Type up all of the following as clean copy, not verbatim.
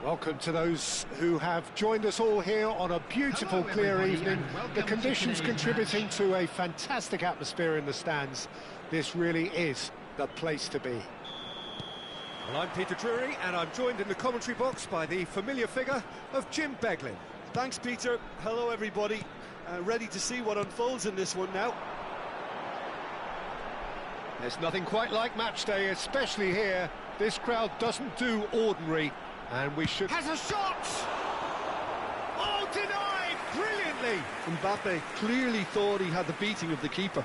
Welcome to those who have joined us all here on a beautiful, clear evening. The conditions contributing to a fantastic atmosphere in the stands. This really is the place to be. Well, I'm Peter Drury, and I'm joined in the commentary box by the familiar figure of Jim Beglin. Thanks, Peter. Hello, everybody. Ready to see what unfolds in this one now. There's nothing quite like match day, especially here. This crowd doesn't do ordinary, and we should... Has a shot! Oh, denied! Brilliantly! Mbappe clearly thought he had the beating of the keeper.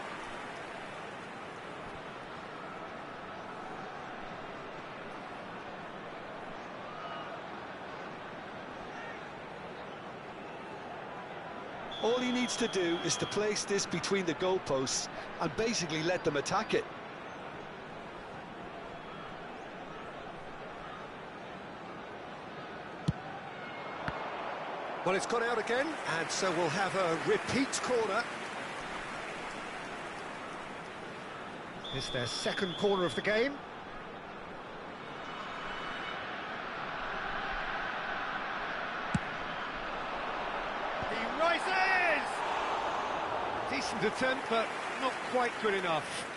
All he needs to do is to place this between the goalposts and basically let them attack it. Well, it's gone out again, and so we'll have a repeat corner. It's their second corner of the game. He rises! Decent attempt, but not quite good enough.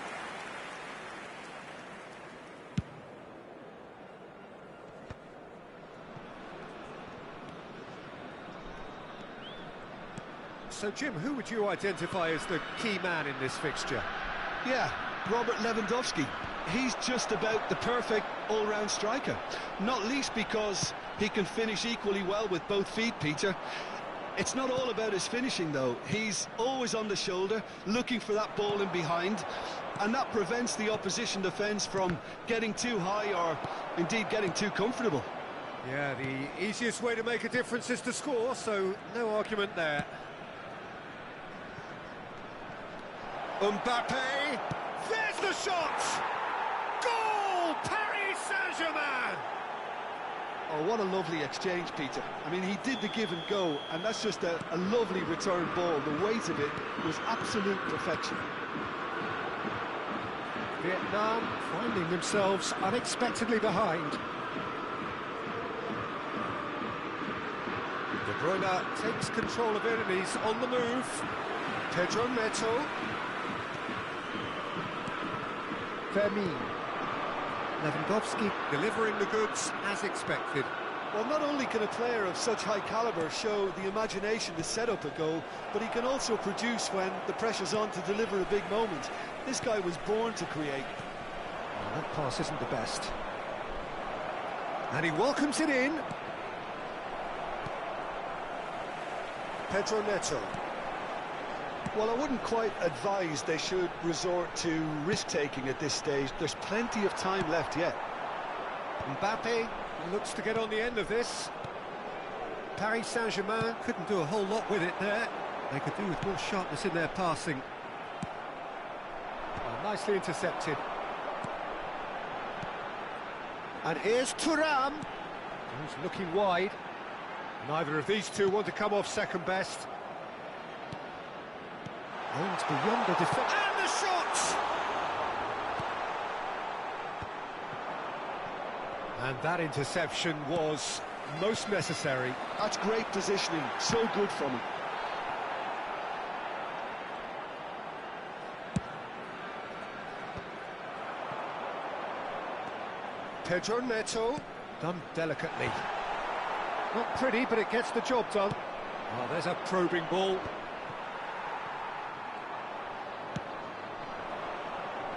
So, Jim, who would you identify as the key man in this fixture? Yeah, Robert Lewandowski. He's just about the perfect all-round striker. Not least because he can finish equally well with both feet, Peter. It's not all about his finishing, though. He's always on the shoulder, looking for that ball in behind, and that prevents the opposition defence from getting too high or, indeed, getting too comfortable. Yeah, the easiest way to make a difference is to score, so no argument there. Mbappe, there's the shot! Goal! Paris Saint-Germain! Oh, what a lovely exchange, Peter. I mean, he did the give and go, and that's just a lovely return ball. The weight of it was absolute perfection. Vietnam finding themselves unexpectedly behind. De Bruyne takes control of it and he's on the move. Pedro Neto. Vermeer. Lewandowski Delivering the goods as expected. Well, not only can a player of such high calibre show the imagination to set up a goal, but he can also produce when the pressure's on to deliver a big moment. This guy was born to create. Oh, that pass isn't the best. And he welcomes it in. Pedro Neto. Well, I wouldn't quite advise they should resort to risk-taking at this stage. There's plenty of time left yet. Mbappe looks to get on the end of this. Paris Saint-Germain couldn't do a whole lot with it there. They could do with more sharpness in their passing. Oh, nicely intercepted. And here's Thuram. Who's looking wide. Neither of these two want to come off second best. Aims beyond the defence. And the shot! And that interception was most necessary. That's great positioning, so good from him. Pedro Neto. Done delicately. Not pretty, but it gets the job done. Oh, there's a probing ball.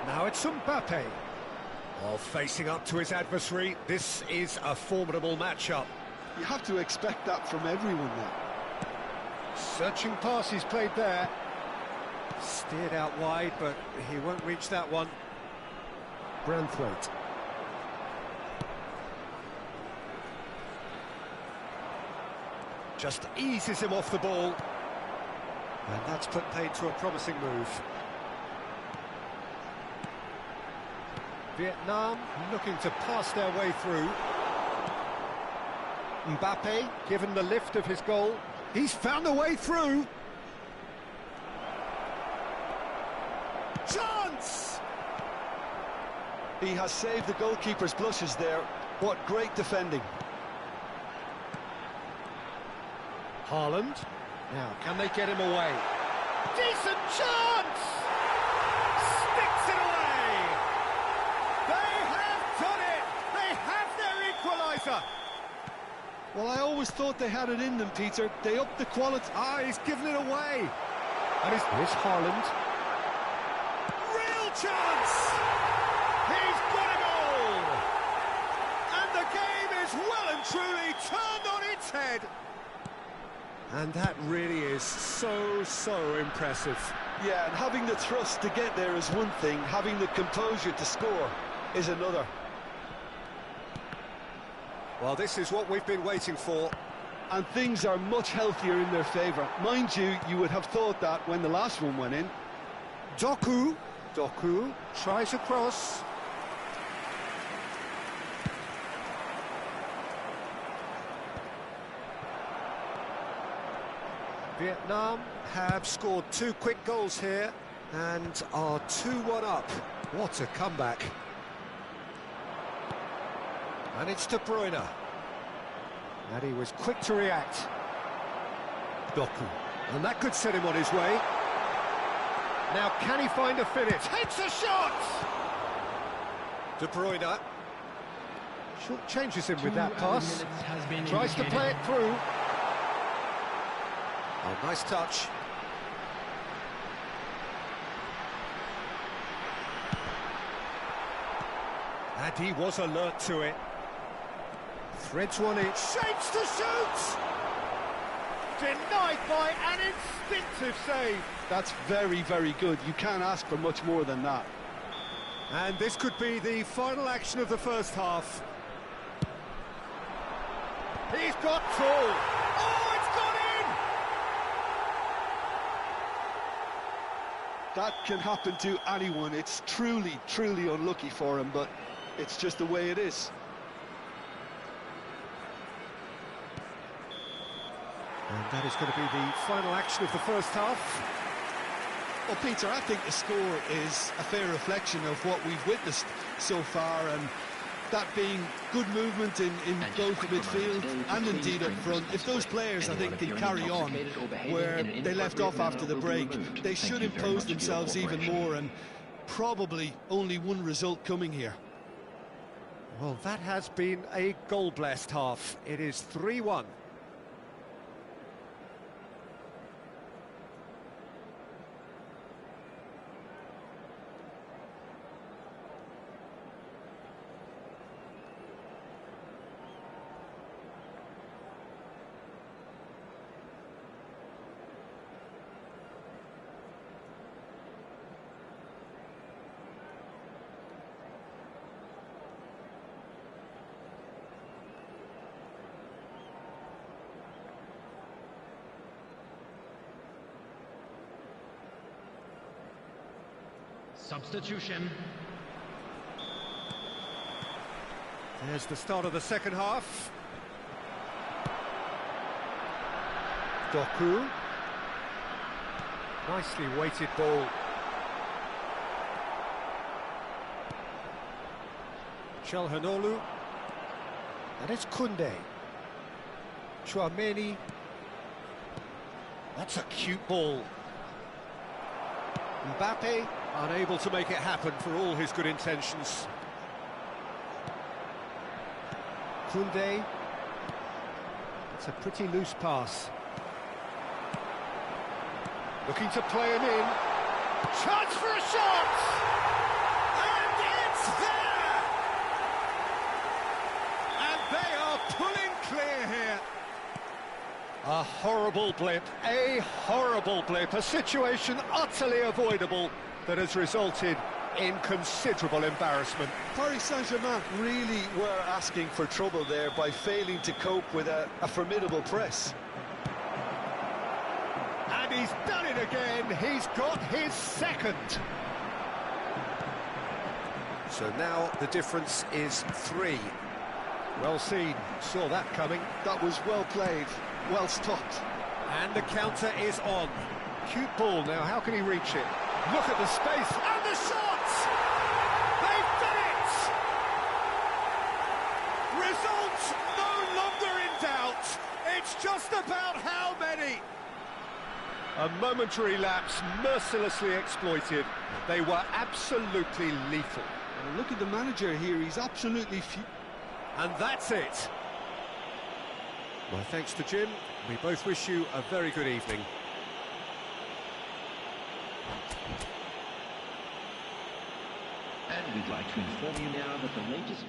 Now it's Mbappe. While facing up to his adversary, this is a formidable matchup. You have to expect that from everyone now. Searching pass he's played there. Steered out wide, but he won't reach that one. Branthwaite. Just eases him off the ball. And that's put paid to a promising move. Vietnam looking to pass their way through. Mbappe, given the lift of his goal, he's found a way through. Chance! He has saved the goalkeeper's blushes there. What great defending. Haaland. Now, can they get him away? Decent chance! Sticks it away! They have done it! They have their equaliser! Well, I always thought they had it in them, Peter. They upped the quality. Ah, he's given it away! And here's Haaland. Real chance! He's got a goal! And the game is well and truly turned on its head! And that really is so impressive. Yeah, and having the thrust to get there is one thing, having the composure to score is another. Well, this is what we've been waiting for. And things are much healthier in their favour. Mind you, you would have thought that when the last one went in. Doku tries a cross. Vietnam have scored 2 quick goals here and are 2-1 up. What a comeback. And it's De Bruyne. And he was quick to react. Doku. And that could set him on his way. Now can he find a finish? Takes a shot! De Bruyne. Short changes him with that pass. Tries to play it through. Oh, nice touch. And he was alert to it. Threads one in. Shapes to shoot! Denied by an instinctive save. That's very, very good. You can't ask for much more than that. And this could be the final action of the first half. He's got full. Oh, it's gone in! That can happen to anyone. It's truly, truly unlucky for him, but it's just the way it is. And that is going to be the final action of the first half. Well, Peter, I think the score is a fair reflection of what we've witnessed so far, and that being good movement in both midfield and indeed up front. If those players, I think, can carry on where they left off after the break, they should impose themselves even more, and probably only one result coming here. Well, that has been a goal-blessed half. It is 3-1. Substitution. There's the start of the second half. Doku. Nicely weighted ball. Chelhanoglu. And it's Koundé. Chouameni. That's a cute ball. Mbappe, unable to make it happen for all his good intentions. Koundé. It's a pretty loose pass. Looking to play him in. Chance for a shot! And it's there! And they are pulling clear here. A horrible blip, a situation utterly avoidable that has resulted in considerable embarrassment. Paris Saint-Germain really were asking for trouble there by failing to cope with a formidable press. And he's done it again, he's got his second. So now the difference is 3. Well seen, saw that coming. That was well played, well stopped. And the counter is on. Cute ball now, how can he reach it? Look at the space, and the shot! They've done it! Result no longer in doubt. It's That's just about how many? A momentary lapse, mercilessly exploited. They were absolutely lethal. Well, look at the manager here, he's absolutely... And that's it. My thanks to Jim. We both wish you a very good evening. And we'd like to inform you now that the latest...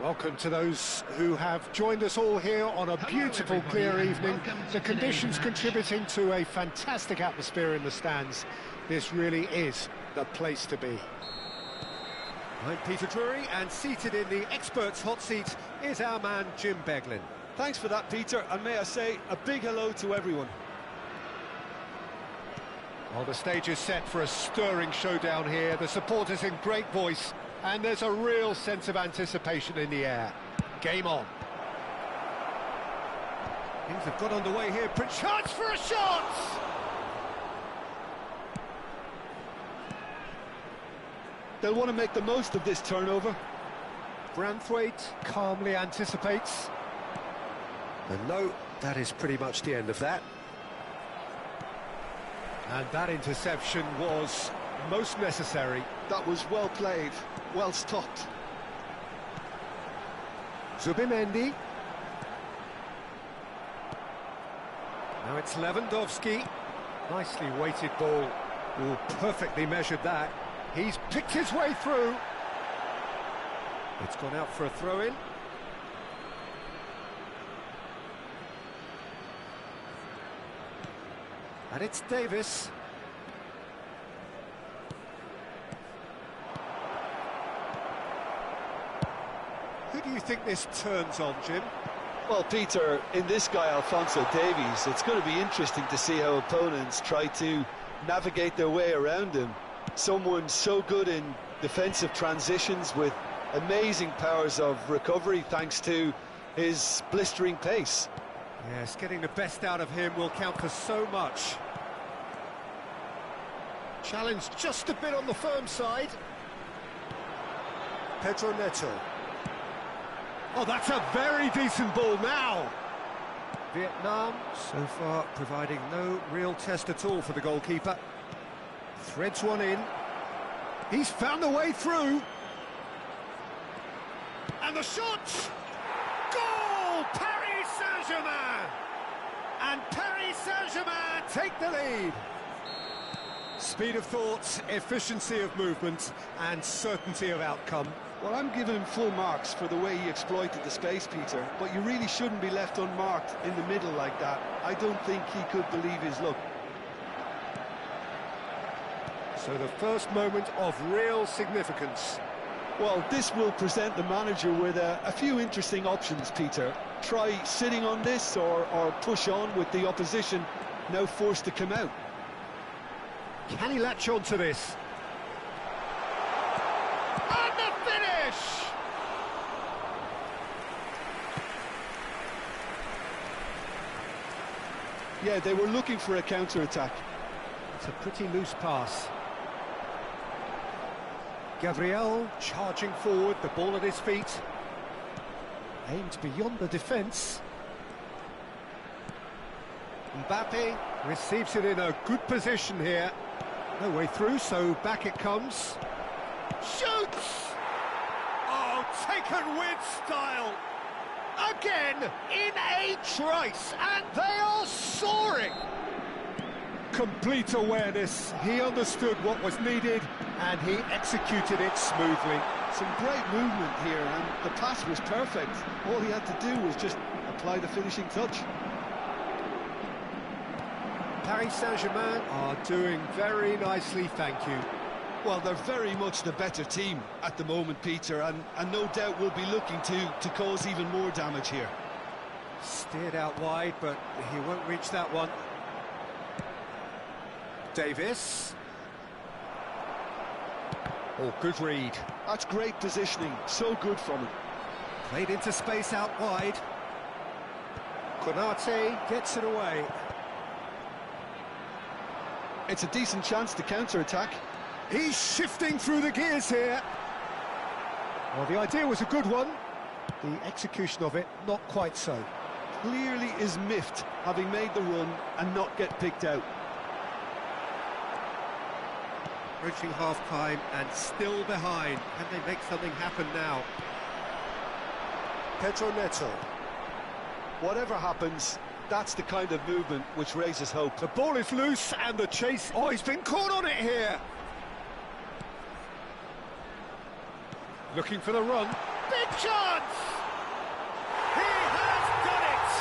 Welcome to those who have joined us all here on a beautiful, clear evening. The conditions contributing to a fantastic atmosphere in the stands. This really is the place to be. I'm Peter Drury, and seated in the experts' hot seat is our man Jim Beglin. Thanks for that, Peter, and may I say a big hello to everyone. Well, the stage is set for a stirring showdown here. The supporters in great voice, and there's a real sense of anticipation in the air. Game on. Things have got underway here. Chance for a shot! They'll want to make the most of this turnover. Branthwaite calmly anticipates. And no, that is pretty much the end of that. And that interception was most necessary. That was well played, well stopped. Zubimendi. Now it's Lewandowski. Nicely weighted ball. Ooh, perfectly measured that. He's picked his way through. It's gone out for a throw-in. And it's Davis. Who do you think this turns on, Jim? Well, Peter, in this guy, Alphonso Davies, it's going to be interesting to see how opponents try to navigate their way around him. Someone so good in defensive transitions with amazing powers of recovery thanks to his blistering pace. Yes, getting the best out of him will count for so much. Challenge just a bit on the firm side. Pedro Neto. Oh, that's a very decent ball now. Vietnam, so far, providing no real test at all for the goalkeeper. Threads one in. He's found a way through. And the shot! Goal! Paris Saint-Germain! And Paris Saint-Germain take the lead. Speed of thought, efficiency of movement, and certainty of outcome. Well, I'm giving him full marks for the way he exploited the space, Peter, but you really shouldn't be left unmarked in the middle like that. I don't think he could believe his luck. So the first moment of real significance. Well, this will present the manager with a few interesting options, Peter. Try sitting on this or push on with the opposition now forced to come out. Can he latch on to this? And the finish! Yeah, they were looking for a counter-attack. It's a pretty loose pass. Gabriel charging forward, the ball at his feet. Aimed beyond the defence. Mbappe receives it in a good position here. No way through, so back it comes. Shoots! Oh, taken with style! Again, in a trice, and they are soaring! Complete awareness. He understood what was needed, and he executed it smoothly. Some great movement here, and the pass was perfect. All he had to do was just apply the finishing touch. Paris Saint-Germain are doing very nicely, thank you. Well, they're very much the better team at the moment, Peter, and no doubt will be looking to cause even more damage here. Steered out wide, but he won't reach that one. Davis. Oh, good read. That's great positioning, so good from him. Played into space out wide. Konate gets it away. It's a decent chance to counter-attack. He's shifting through the gears here. Well, the idea was a good one. The execution of it, not quite so. Clearly is miffed, having made the run and not get picked out. Approaching half-time and still behind. Can they make something happen now? Pedro Neto. Whatever happens, that's the kind of movement which raises hope. The ball is loose and the chase... Oh, he's been caught on it here! Looking for the run. Big chance! He has done it!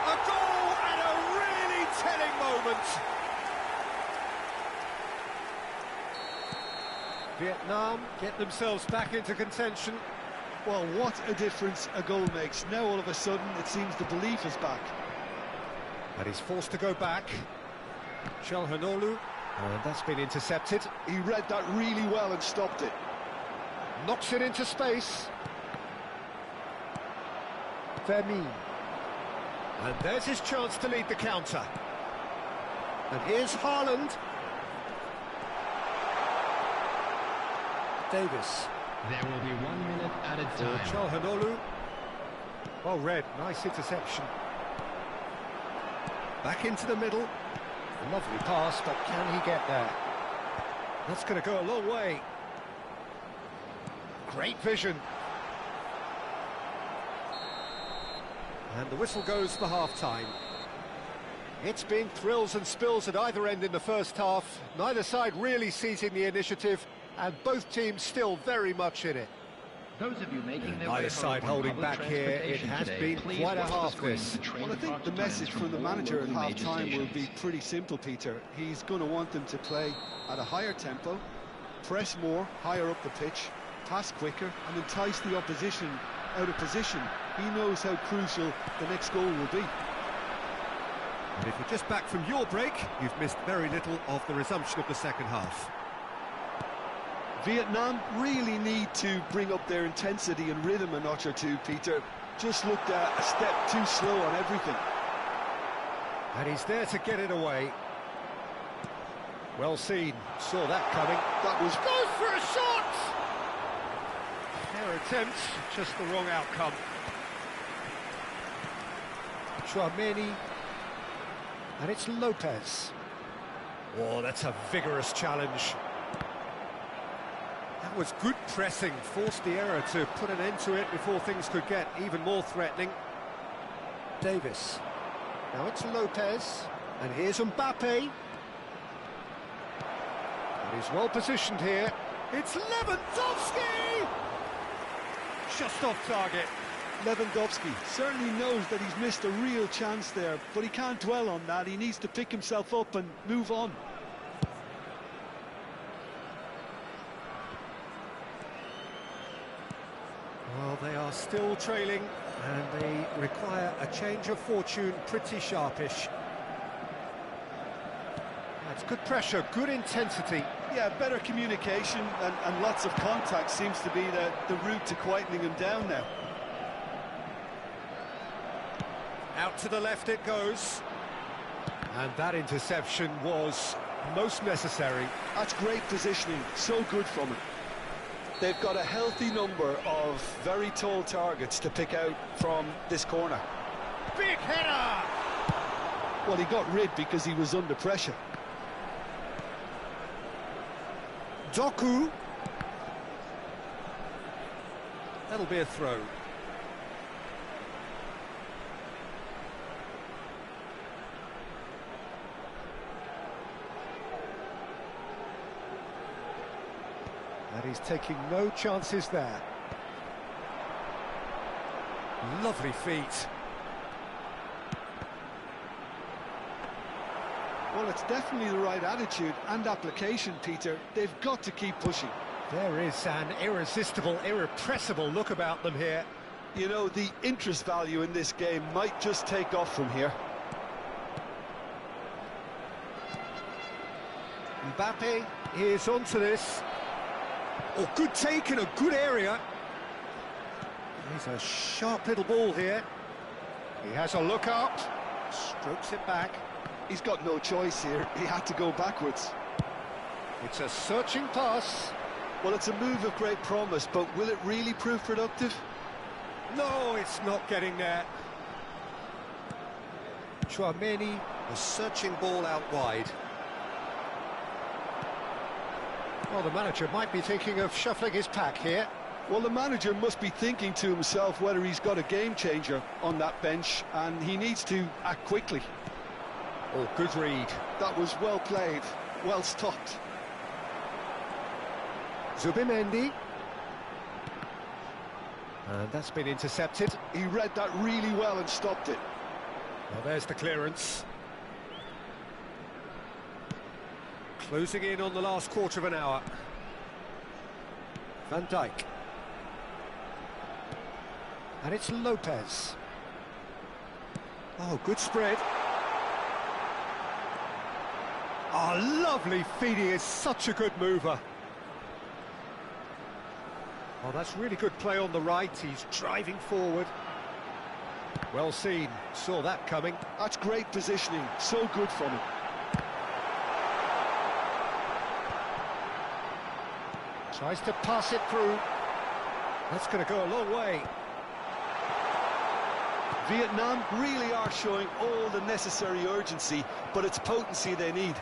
A goal at a really telling moment. Vietnam get themselves back into contention. Well, what a difference a goal makes. Now all of a sudden it seems the belief is back. And he's forced to go back. Chalhanoglu, and that's been intercepted. He read that really well and stopped it. Knocks it into space. Vermeer. And there's his chance to lead the counter. And here's Haaland. Davis. There will be 1 minute added time. Chalhanoglu. Well read, nice interception. Back into the middle. A lovely pass, but can he get there? That's going to go a long way. Great vision. And the whistle goes for half-time. It's been thrills and spills at either end in the first half. Neither side really seizing the initiative, and both teams still very much in it. Those of you making their Neither way side home on holding public back here. It transportation has today, been please quite a watch the half screen this. for train Well, I think the departure message times from the all manager at local major half-time will be stations. pretty simple, Peter. He's going to want them to play at a higher tempo, press more, higher up the pitch, pass quicker, and entice the opposition out of position. He knows how crucial the next goal will be. And if you're just back from your break, you've missed very little of the resumption of the second half. Vietnam really need to bring up their intensity and rhythm a notch or two, Peter. Just looked a step too slow on everything. And he's there to get it away. Well seen, saw that coming. That was... Goes for a shot! Fair attempt, just the wrong outcome. Chouameni. And it's Lopez. Oh, that's a vigorous challenge. That was good pressing, forced the error to put an end to it before things could get even more threatening. Davis. Now it's Lopez. And here's Mbappe. And he's well positioned here. It's Lewandowski! Just off target. Lewandowski certainly knows that he's missed a real chance there, but he can't dwell on that. He needs to pick himself up and move on. Well, they are still trailing, and they require a change of fortune pretty sharpish. That's good pressure, good intensity. Yeah, better communication and lots of contact seems to be the route to quietening him down now. Out to the left it goes. And that interception was most necessary. That's great positioning, so good from him. They've got a healthy number of very tall targets to pick out from this corner. Big header! Well, he got rid because he was under pressure. Doku. That'll be a throw. And he's taking no chances there. Lovely feet. Well, it's definitely the right attitude and application, Peter. They've got to keep pushing. There is an irresistible, irrepressible look about them here. You know, the interest value in this game might just take off from here. Mbappe is onto this. Oh, good take in a good area. He's a sharp little ball here. He has a look up, strokes it back. He's got no choice here. He had to go backwards. It's a searching pass. Well, it's a move of great promise, but will it really prove productive? No, it's not getting there. Chouameni, a searching ball out wide. Well, the manager might be thinking of shuffling his pack here. Well, the manager must be thinking to himself whether he's got a game changer on that bench, and he needs to act quickly. Oh, good read. That was well played, well stopped. Zubimendi. And that's been intercepted. He read that really well and stopped it. Well, there's the clearance. Closing in on the last quarter of an hour. Van Dijk. And it's Lopez. Oh, good spread. Oh, lovely feet. He is such a good mover. Oh, that's really good play on the right. He's driving forward. Well seen. Saw that coming. That's great positioning. So good from him. Tries to pass it through. That's going to go a long way. Vietnam really are showing all the necessary urgency, but it's potency they need.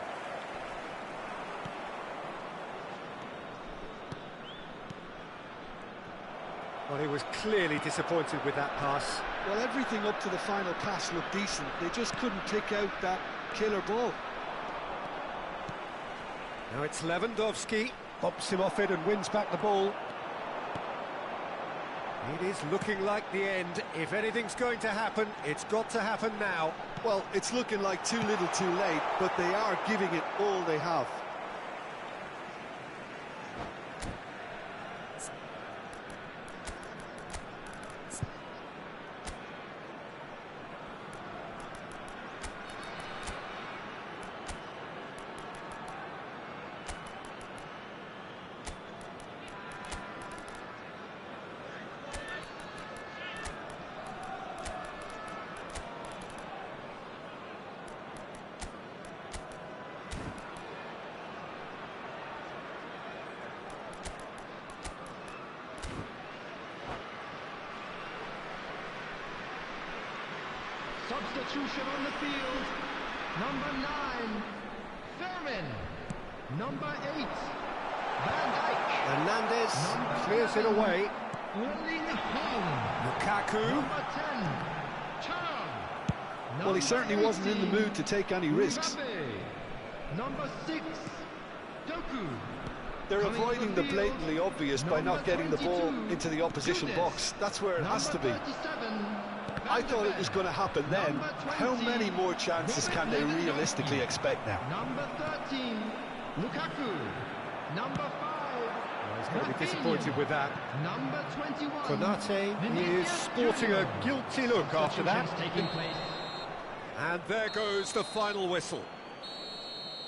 Well, he was clearly disappointed with that pass. Well, everything up to the final pass looked decent. They just couldn't pick out that killer ball. Now it's Lewandowski. Hops him off it and wins back the ball. It is looking like the end. If anything's going to happen, it's got to happen now. Well, it's looking like too little too late, but they are giving it all they have. Substitution on the field. Number 9, Thurman. Number 8, Van Dijk. Hernandez clears it away. Huan. Lukaku. Number 10, Chang. Well, he certainly wasn't in the mood to take any risks. Mbappe. Number 6, Doku. They're avoiding the blatantly obvious by not getting the ball into the opposition box. That's where it has to be. I thought it was going to happen then. How many more chances can they realistically expect now? Number 13, Lukaku. Number 5, He's going to be disappointed with that. Number 21, Konate is sporting a guilty look after that. taking place. And there goes the final whistle.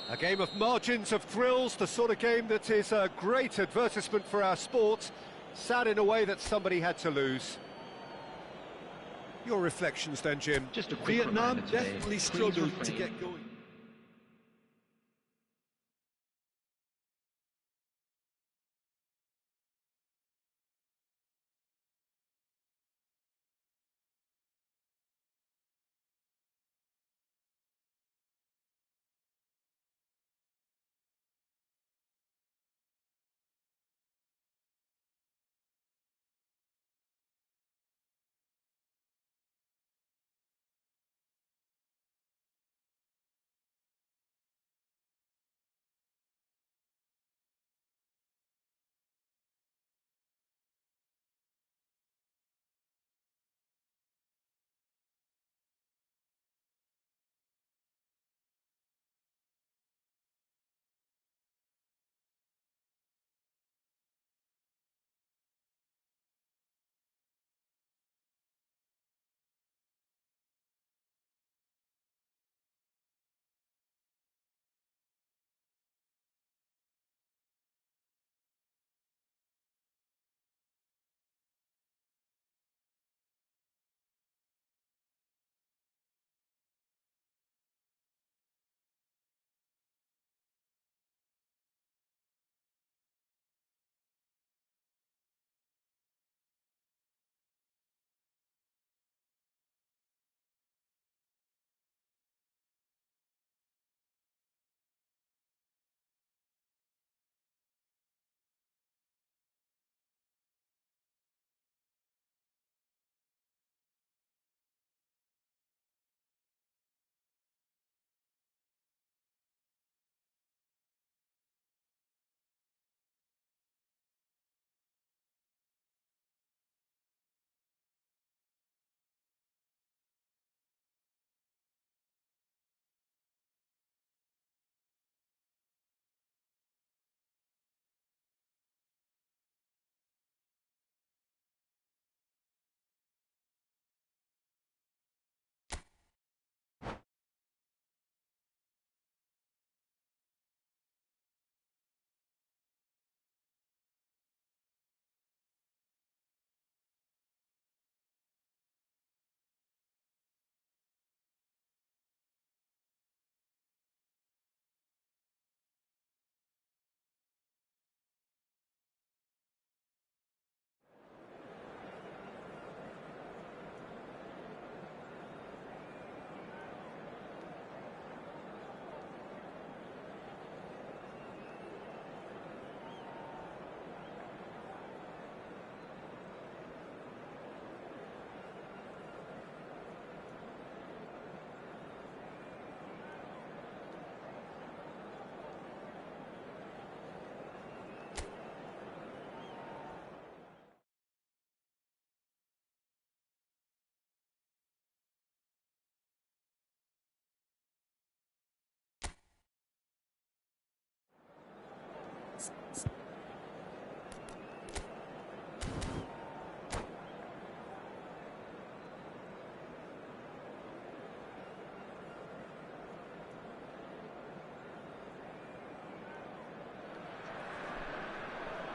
A game of margins of thrills, the sort of game that is a great advertisement for our sport. Sad in a way that somebody had to lose. Your reflections then, Jim? Just a quick Vietnam reminder today, definitely please struggled to refrain get going.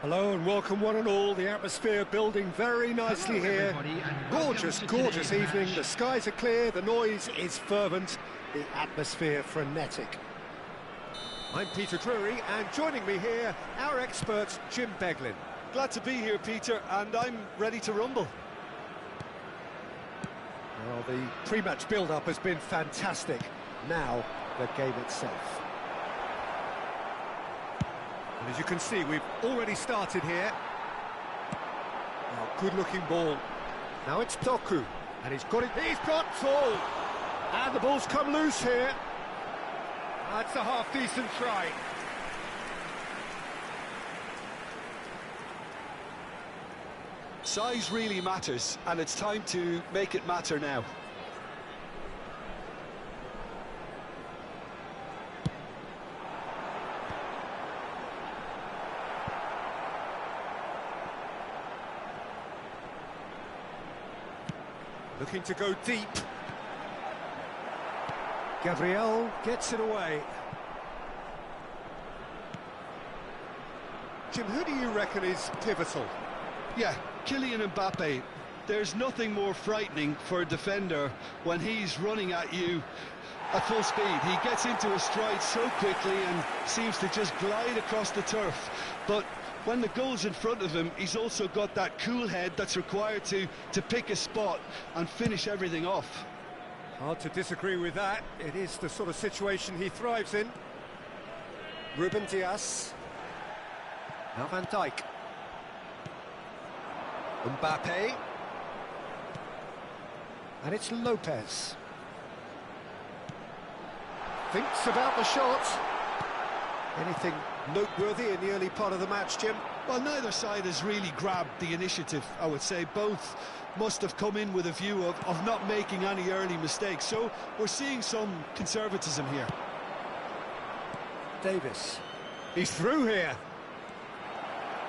Hello and welcome one and all. The atmosphere building very nicely here. Gorgeous, gorgeous evening. The skies are clear, the noise is fervent, the atmosphere frenetic. I'm Peter Drury, and joining me here, our expert Jim Beglin. Glad to be here, Peter, and I'm ready to rumble. Well, the pre-match build-up has been fantastic. Now, the game itself. And as you can see, we've already started here. Now, good-looking ball. Now it's Doku, and he's got it. He's got all. And the ball's come loose here. That's a half-decent try. Size really matters, and it's time to make it matter now. Looking to go deep. Gabriel gets it away. Jim, who do you reckon is pivotal? Yeah, Kylian Mbappe. There's nothing more frightening for a defender when he's running at you at full speed. He gets into a stride so quickly and seems to just glide across the turf. But when the goal's in front of him, he's also got that cool head that's required to pick a spot and finish everything off. Hard to disagree with that. It is the sort of situation he thrives in. Ruben Dias. Now Van Dijk. Mbappe. And it's Lopez. Thinks about the shot. Anything noteworthy in the early part of the match, Jim? Well, neither side has really grabbed the initiative, I would say. Both must have come in with a view of not making any early mistakes. So we're seeing some conservatism here. Davis. He's through here.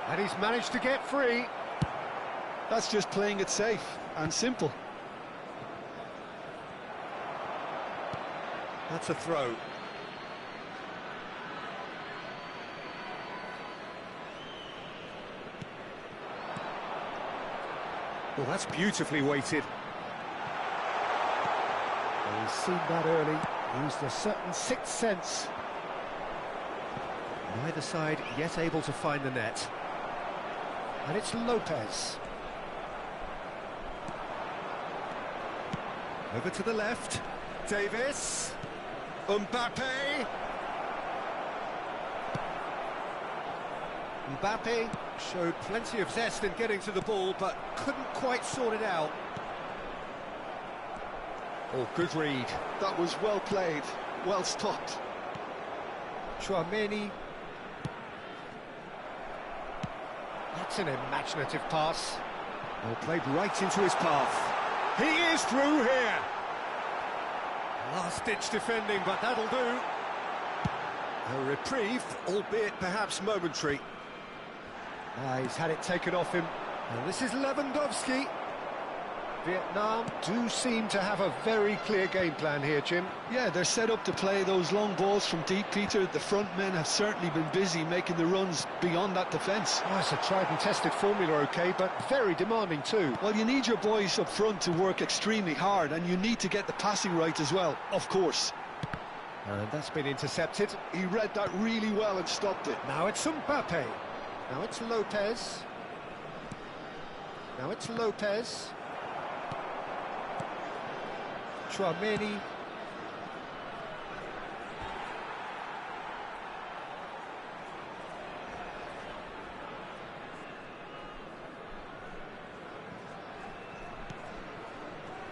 And he's managed to get free. That's just playing it safe and simple. That's a throw. Well, that's beautifully weighted. Well, he's seen that early, used a certain sixth sense. Neither side yet able to find the net. And it's Lopez. Over to the left. Davis. Mbappe. Mbappe showed plenty of zest in getting to the ball, but couldn't quite sort it out. Oh, good read. That was well played, well stopped. Chouameni. That's an imaginative pass. Well, played right into his path. He is through here. Last-ditch defending, but that'll do. A reprieve, albeit perhaps momentary. He's had it taken off him. And this is Lewandowski. Vietnam do seem to have a very clear game plan here, Jim. Yeah, they're set up to play those long balls from deep, Peter. The front men have certainly been busy making the runs beyond that defence. Oh, it's a tried and tested formula, OK, but very demanding too. Well, you need your boys up front to work extremely hard, and you need to get the passing right as well, of course. And that's been intercepted. He read that really well and stopped it. Now it's Mbappe. Now it's Lopez. Now it's Lopez. Chouameni.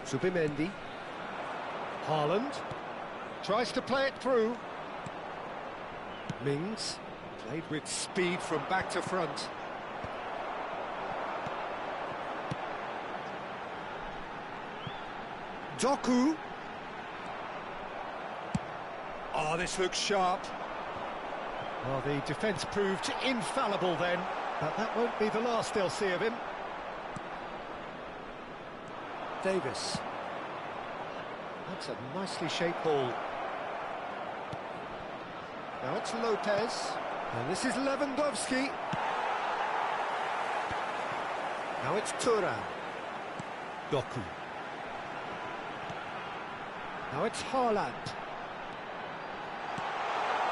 Zubimendi. Haaland. Tries to play it through. Mings. Played with speed from back to front. Doku. Oh, this looks sharp. Well, the defence proved infallible then, but that won't be the last they'll see of him. Davis. That's a nicely shaped ball. Now it's Lopez. And this is Lewandowski. Now it's Thuram. Doku. Now it's Haaland.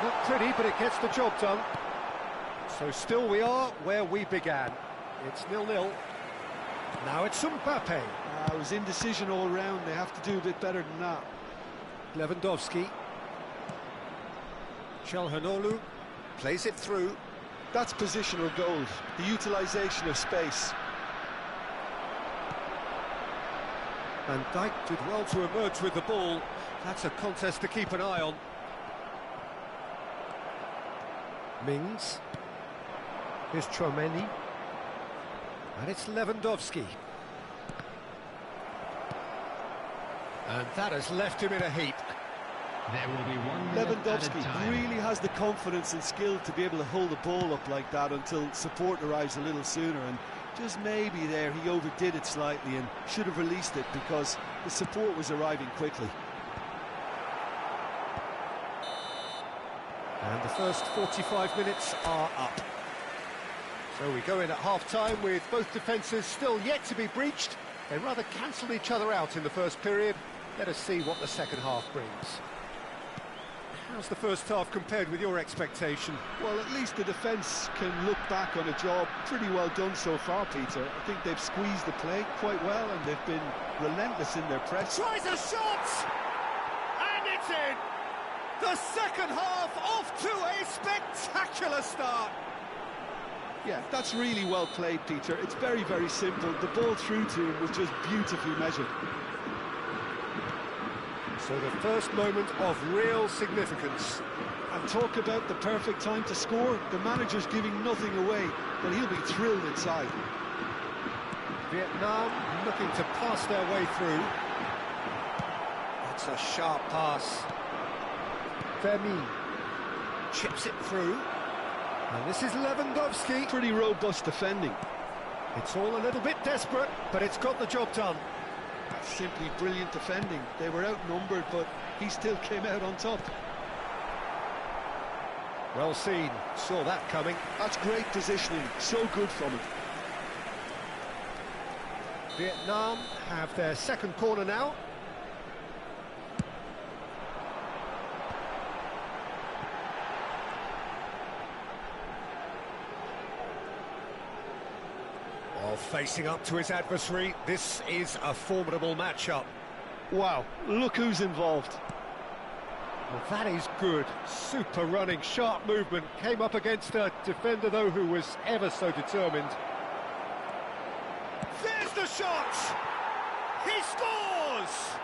Not pretty, but it gets the job done. So still we are where we began. It's 0-0. Now it's Mbappe. It was indecision all round. They have to do a bit better than that. Lewandowski. Çalhanoğlu plays it through. That's positional gold, the utilisation of space. Van Dijk did well to emerge with the ball. That's a contest to keep an eye on. Mings. Here's Chouameni. And it's Lewandowski. And that has left him in a heap. There will be 1 minute at a Lewandowski time. really has the confidence and skill to be able to hold the ball up like that until support arrives a little sooner, and just maybe there he overdid it slightly and should have released it because the support was arriving quickly. And the first 45 minutes are up. So we go in at half-time with both defences still yet to be breached. They rather cancelled each other out in the first period. Let us see what the second half brings. How's the first half compared with your expectation? Well, at least the defence can look back on a job pretty well done so far, Peter. I think they've squeezed the play quite well and they've been relentless in their press. Tries a shot! And it's in! The second half off to a spectacular start! Yeah, that's really well played, Peter. It's very, very simple. The ball through to him was just beautifully measured. So the first moment of real significance. And talk about the perfect time to score. The manager's giving nothing away, but he'll be thrilled inside. Vietnam looking to pass their way through. That's a sharp pass. Femi chips it through. And this is Lewandowski. Pretty robust defending. It's all a little bit desperate, but it's got the job done. That's simply brilliant defending. They were outnumbered, but he still came out on top. Well seen, saw that coming. That's great positioning, so good from it. Vietnam have their second corner now. Well, facing up to his adversary, this is a formidable matchup. Wow, look who's involved. Well, that is good. Super running, sharp movement. Came up against a defender, though, who was ever so determined. There's the shot! He scores!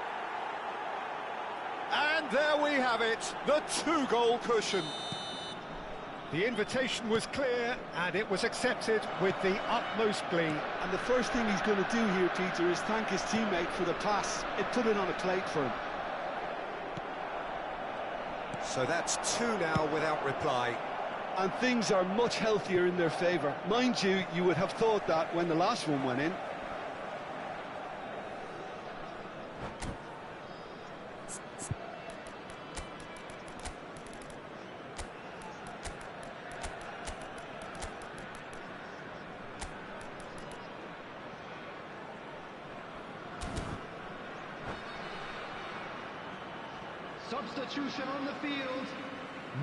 And there we have it, the two-goal cushion. The invitation was clear, and it was accepted with the utmost glee. And the first thing he's going to do here, Peter, is thank his teammate for the pass. It put it on a plate for him. So that's two now without reply. And things are much healthier in their favour. Mind you, you would have thought that when the last one went in. Substitution on the field.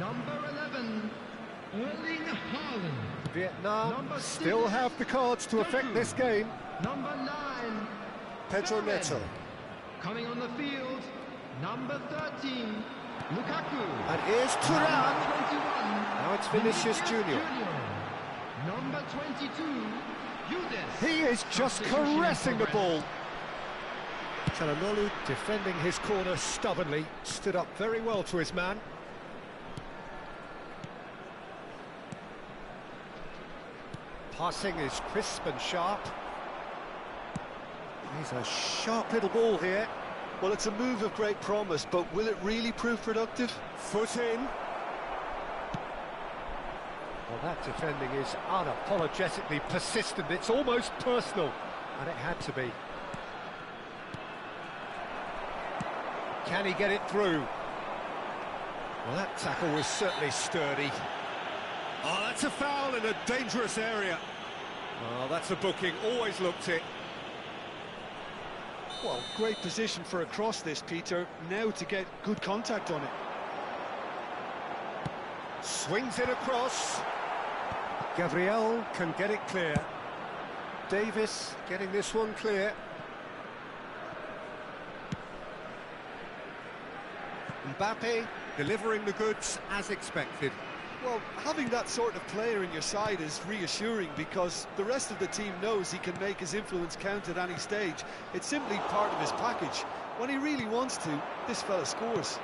Number 11, Erling Haaland. Vietnam Number still 6, have the cards to affect this game. Number 9, Pedro Fermin. Neto. Coming on the field, number 13, Lukaku. And here's Turan. Number 21, Now it's Vinicius Junior. Number 22, Yudes. He is just Substitution caressing the progress. ball. Çalhanoğlu defending his corner stubbornly, stood up very well to his man. Passing is crisp and sharp. He's a sharp little ball here. Well, it's a move of great promise, but will it really prove productive? Foot in. Well, that defending is unapologetically persistent. It's almost personal, and it had to be. Can he get it through? Well, that tackle was certainly sturdy. Oh, that's a foul in a dangerous area. Oh, that's a booking, always looked it. Well, great position for a cross this, Peter. Now to get good contact on it. Swings it across. Gabriel can get it clear. Davis getting this one clear. Mbappe delivering the goods as expected. Well, having that sort of player in your side is reassuring because the rest of the team knows he can make his influence count at any stage. It's simply part of his package. When he really wants to, this fella scores.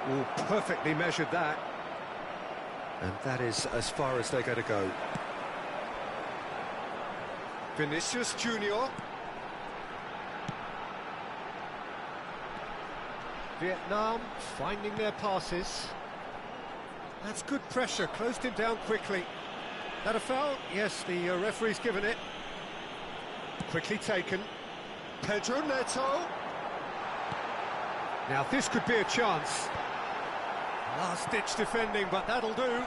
Oh, perfectly measured that. And that is as far as they're going to go. Vinicius Junior. Vietnam finding their passes. That's good pressure, closed him down quickly. That a foul? Yes, the referee's given it. Quickly taken. Pedro Neto. Now this could be a chance. Last-ditch defending, but that'll do.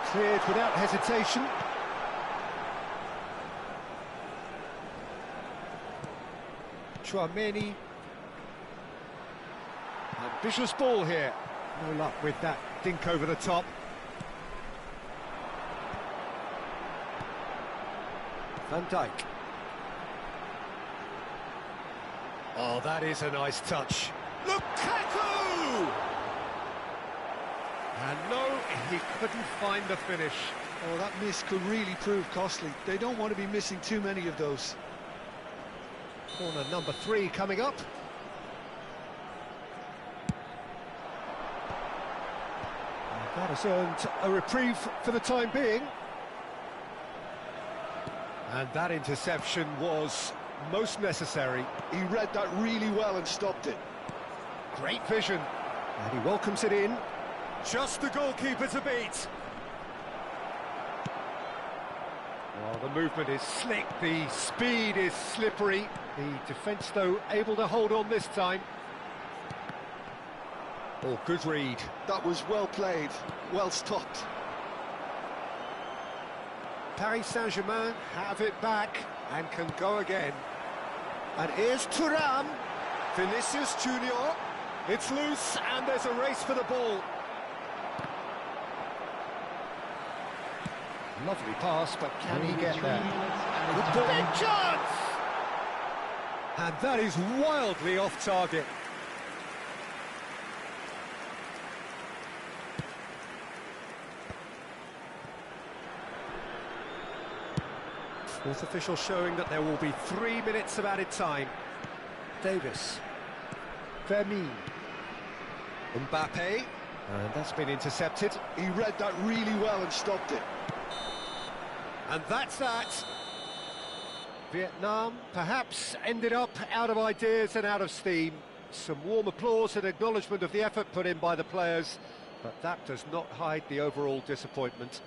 Cleared without hesitation. Chouameni. Ambitious ball here. No luck with that dink over the top. Van Dijk. Oh, that is a nice touch. Lukaku! And no, he couldn't find the finish. Oh, that miss could really prove costly. They don't want to be missing too many of those. Corner number 3 coming up. And that has earned a reprieve for the time being. And that interception was most necessary. He read that really well and stopped it. Great vision. And he welcomes it in. Just the goalkeeper to beat. Well, the movement is slick, the speed is slippery. The defence, though, able to hold on this time. Oh, good read. That was well played, well stopped. Paris Saint-Germain have it back and can go again. And here's Thuram. Vinicius Junior. It's loose and there's a race for the ball. Lovely pass, but can he get there? The big chance! And that is wildly off target. Fourth official showing that there will be 3 minutes of added time. Davis. Vermeer. Mbappe. And that's been intercepted. He read that really well and stopped it. And that's that. Vietnam perhaps ended up out of ideas and out of steam. Some warm applause and acknowledgement of the effort put in by the players, but that does not hide the overall disappointment.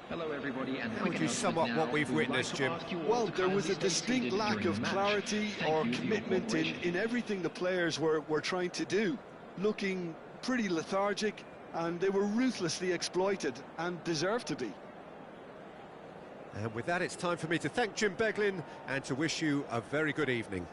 Hello everybody, and how would you sum up what we've witnessed, Jim? Well, there was a distinct lack of clarity or commitment in everything the players were trying to do. Looking pretty lethargic, and they were ruthlessly exploited, and deserved to be. And with that, it's time for me to thank Jim Beglin and to wish you a very good evening.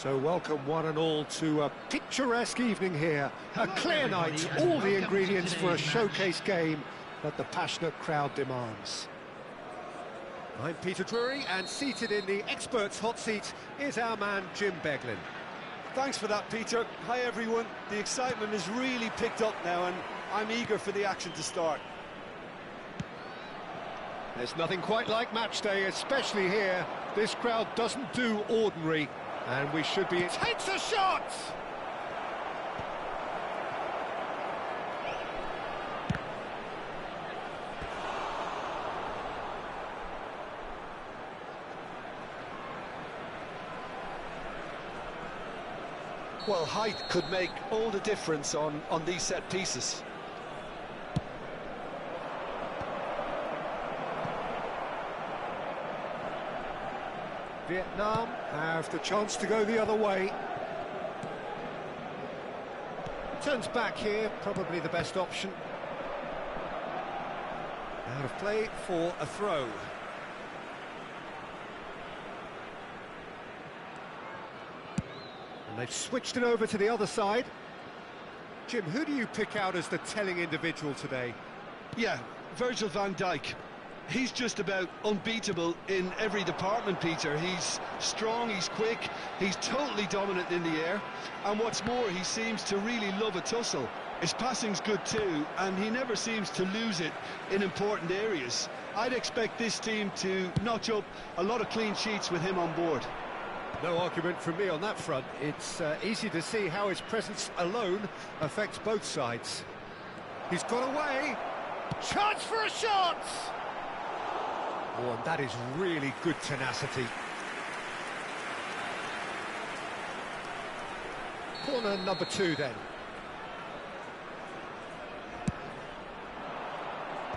So welcome one and all to a picturesque evening here. A clear night, all the ingredients for a showcase game that the passionate crowd demands. I'm Peter Drury, and seated in the experts' hot seat is our man Jim Beglin. Thanks for that, Peter. Hi, everyone. The excitement has really picked up now, and I'm eager for the action to start. There's nothing quite like match day, especially here. This crowd doesn't do ordinary, and we should be... Takes a shot! Well, height could make all the difference on these set pieces. Vietnam have the chance to go the other way. Turns back here, probably the best option. Out of play for a throw. And they've switched it over to the other side. Jim, who do you pick out as the telling individual today? Yeah, Virgil van Dijk. He's just about unbeatable in every department, Peter. He's strong, he's quick, he's totally dominant in the air. And what's more, he seems to really love a tussle. His passing's good too, and he never seems to lose it in important areas. I'd expect this team to notch up a lot of clean sheets with him on board. No argument from me on that front. It's easy to see how his presence alone affects both sides. He's got away. Chance for a shot! Oh, and that is really good tenacity. Corner number 2 then.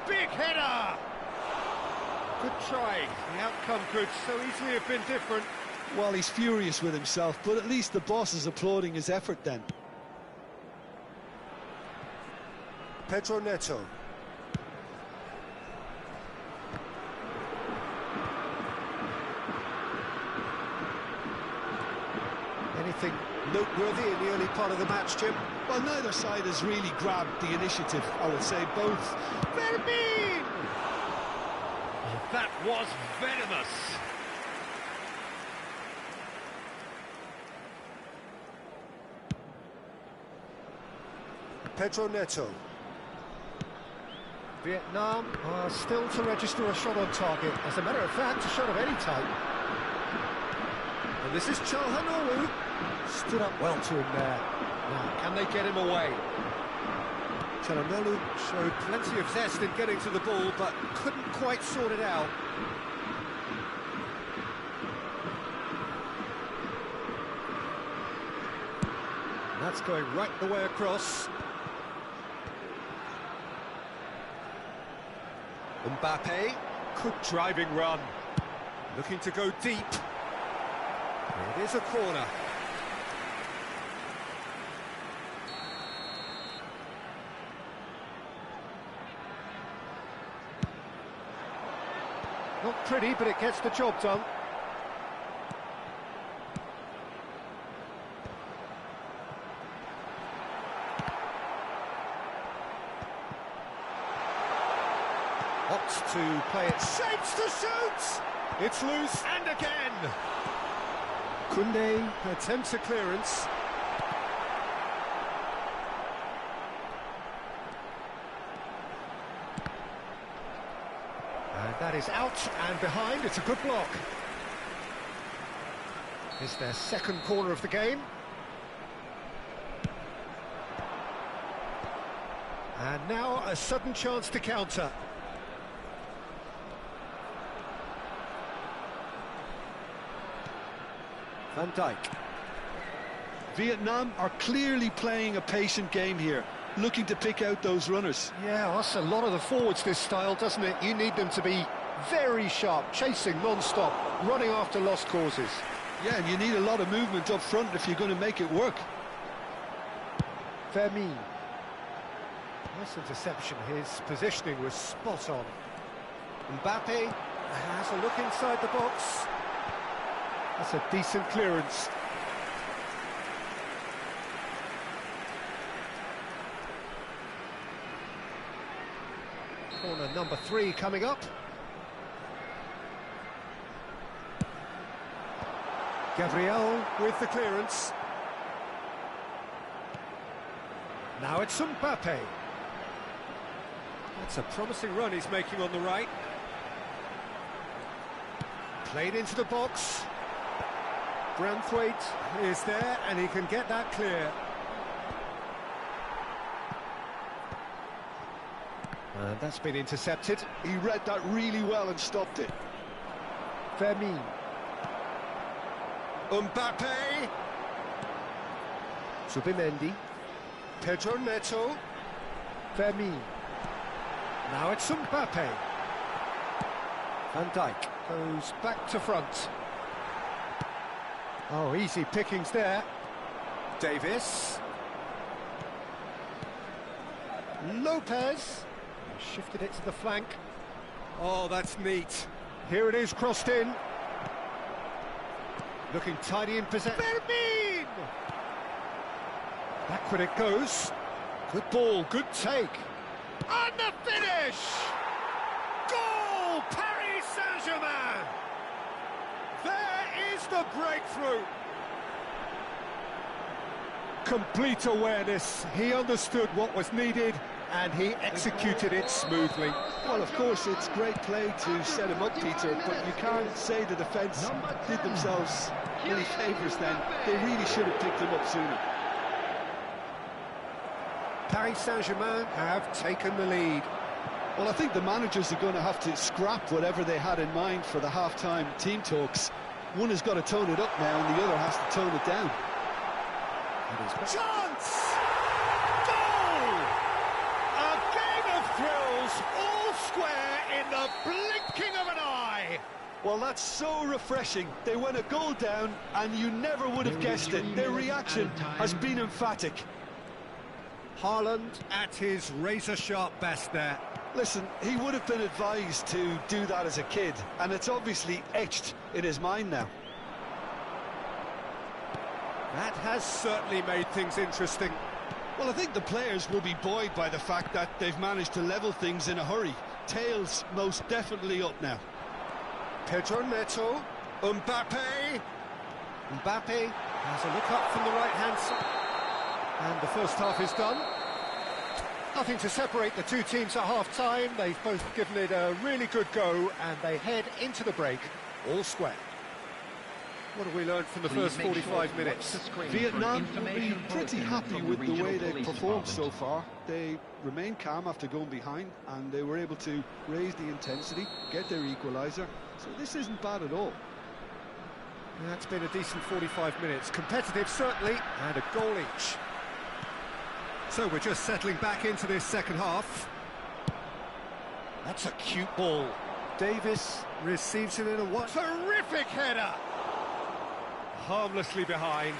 Big header! Good try. The outcome could so easily have been different. Well, he's furious with himself, but at least the boss is applauding his effort then. Pedro Neto. Anything noteworthy in the early part of the match, Jim? Well, neither side has really grabbed the initiative, I would say. Both. Vermeer! That was venomous. Pedro Neto. Vietnam are still to register a shot on target. As a matter of fact, a shot of any type. And this is Chalhanoglu. Stood up well to him there. Now, can they get him away? Chalhanoglu showed plenty of zest in getting to the ball, but couldn't quite sort it out. That's going right the way across. Mbappe, good driving run, looking to go deep. It is a corner. Not pretty, but it gets the job done. Opts to play it, shapes to shoot! It's loose, and again! Koundé attempts a clearance. And that is out and behind, it's a good block. It's their second corner of the game. And now a sudden chance to counter. Van Dijk. Vietnam are clearly playing a patient game here, looking to pick out those runners. Yeah, that's a lot of the forwards, this style, doesn't it? You need them to be very sharp, chasing non-stop, running after lost causes. Yeah, and you need a lot of movement up front if you're going to make it work. Vermeer. Nice interception, his positioning was spot on. Mbappe has a look inside the box. That's a decent clearance. Corner number 3 coming up. Gabriel with the clearance. Now it's Mbappe. That's a promising run he's making on the right. Played into the box. Branthwaite is there and he can get that clear. And that's been intercepted. He read that really well and stopped it. Fermin. Mbappe. Zubimendi. Pedro Neto. Fermin. Now it's Mbappe. Van Dijk goes back to front. Oh, easy pickings there. Davis. Lopez. Shifted it to the flank. Oh, that's neat. Here it is, crossed in. Looking tidy in possession. Fermin! Backward it goes. Good ball, good take. And the finish! Goal! Paris Saint-Germain! There is the breakthrough. Complete awareness. He understood what was needed and he executed it smoothly. Well, of course, it's great play to set him up, Peter, but you can't say the defence did themselves any favours then. They really should have picked him up sooner. Paris Saint-Germain have taken the lead. Well, I think the managers are going to have to scrap whatever they had in mind for the half-time team talks. One has got to tone it up now and the other has to tone it down. Chance! Goal! A game of thrills, all square in the blinking of an eye. Well, that's so refreshing. They went a goal down and you never would have guessed it. Their reaction has been emphatic. Haaland at his razor-sharp best there. Listen, he would have been advised to do that as a kid, and it's obviously etched in his mind now. That has certainly made things interesting. Well, I think the players will be buoyed by the fact that they've managed to level things in a hurry. Tails most definitely up now. Pedro Neto. Mbappe. Mbappe has a look up from the right-hand side. And the first half is done. Nothing to separate the two teams at half-time. They've both given it a really good go, and they head into the break all square. What have we learned from the first 45 minutes? Vietnam will be pretty happy with the way they've performed so far. They remained calm after going behind, and they were able to raise the intensity, get their equaliser. So this isn't bad at all. That's been a decent 45 minutes. Competitive, certainly, and a goal each. So we're just settling back into this second half. That's a cute ball. Davis receives it in a what? Terrific header! Harmlessly behind.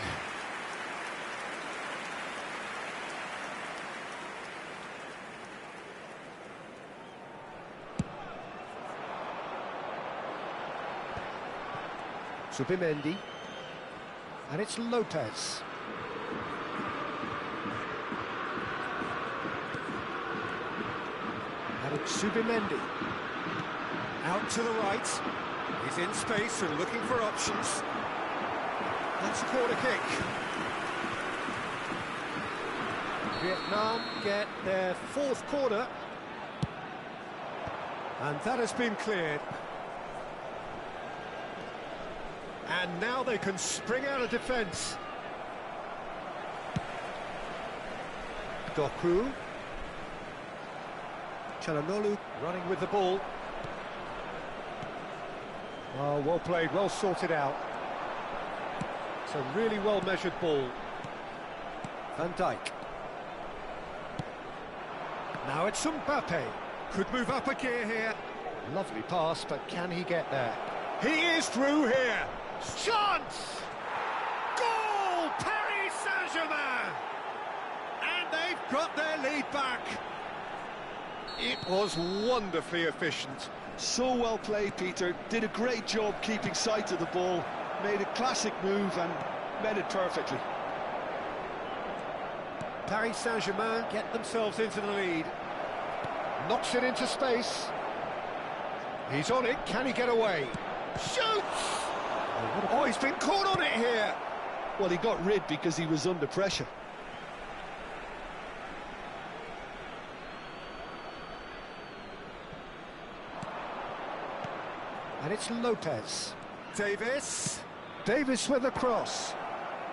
Zubimendi. And it's Lopez. And it's Zubimendi. Out to the right. He's in space and looking for options. That's a corner kick. Vietnam get their fourth corner. And that has been cleared. And now they can spring out of defence. Doku. Çalhanoğlu running with the ball. Oh, well played, well sorted out. It's a really well-measured ball. Van Dijk. Now it's Mbappe. Could move up a gear here. Lovely pass, but can he get there? He is through here. Chance! Goal! Paris Saint-Germain! And they've got their lead back. It was wonderfully efficient. So well played, Peter. Did a great job keeping sight of the ball. Made a classic move and met it perfectly. Paris Saint-Germain get themselves into the lead. Knocks it into space. He's on it, can he get away? Shoots! Oh, he's been caught on it here. Well, he got rid because he was under pressure. And it's Lopez. Davis. Davis with a cross.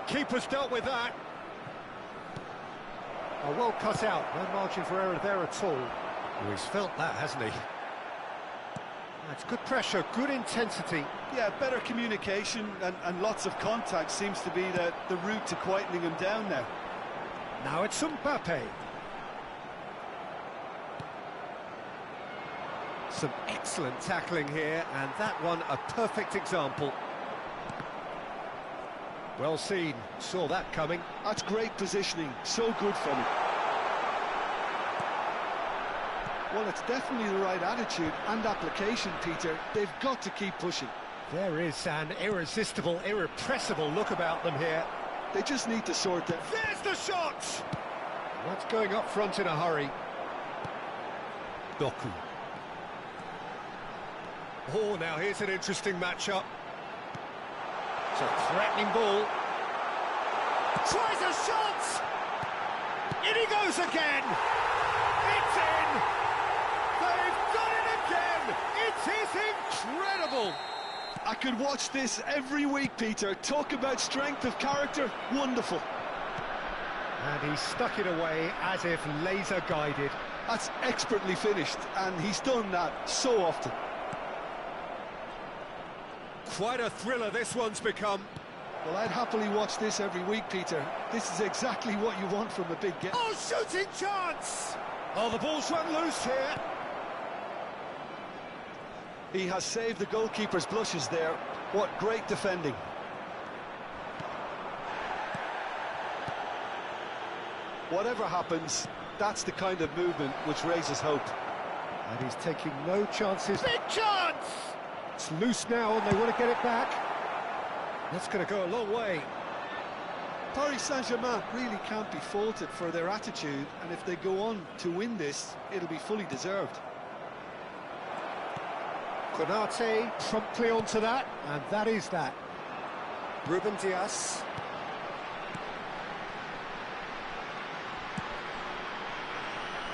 Keeper's dealt with that. Oh, well cut out. No margin for error there at all. Oh, he's felt that, hasn't he? That's good pressure, good intensity. Yeah, better communication and lots of contact seems to be the route to quietening him down now. Now it's Mbappe. Some excellent tackling here, and that one a perfect example. Well seen, saw that coming. That's great positioning, so good from him. Well, it's definitely the right attitude and application, Peter. They've got to keep pushing. There is an irresistible, irrepressible look about them here. They just need to sort that. There's the shot! That's going up front in a hurry. Doku. Oh, now here's an interesting matchup. It's a threatening ball. Tries a shot! In he goes again! It's in! They've done it again! It is incredible! I could watch this every week, Peter. Talk about strength of character, wonderful. And he stuck it away as if laser-guided. That's expertly finished, and he's done that so often. Quite a thriller this one's become. Well, I'd happily watch this every week, Peter. This is exactly what you want from a big game. Oh, shooting chance! Oh, the ball's run loose here. He has saved the goalkeeper's blushes there. What great defending. Whatever happens, that's the kind of movement which raises hope. And he's taking no chances. Big chance! It's loose now and they want to get it back. That's going to go a long way. Paris Saint-Germain really can't be faulted for their attitude, and if they go on to win this, it'll be fully deserved. Konate promptly onto that, and that is that. Ruben Dias.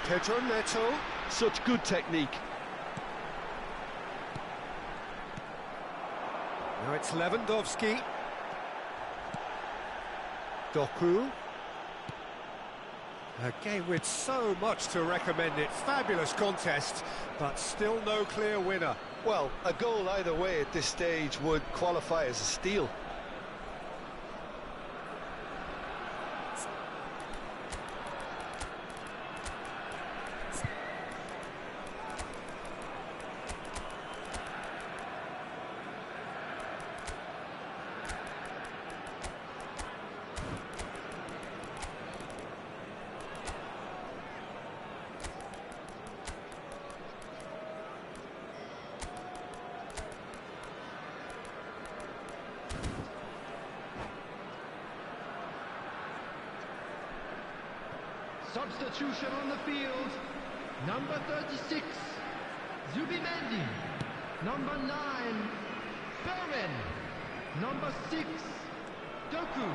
Pedro Neto. Such good technique. Now it's Lewandowski. Doku. A game with so much to recommend it. Fabulous contest, but still no clear winner. Well, a goal either way at this stage would qualify as a steal. Substitution on the field. Number 36, Zubimendi. Number 9, Berman. Number 6, Doku.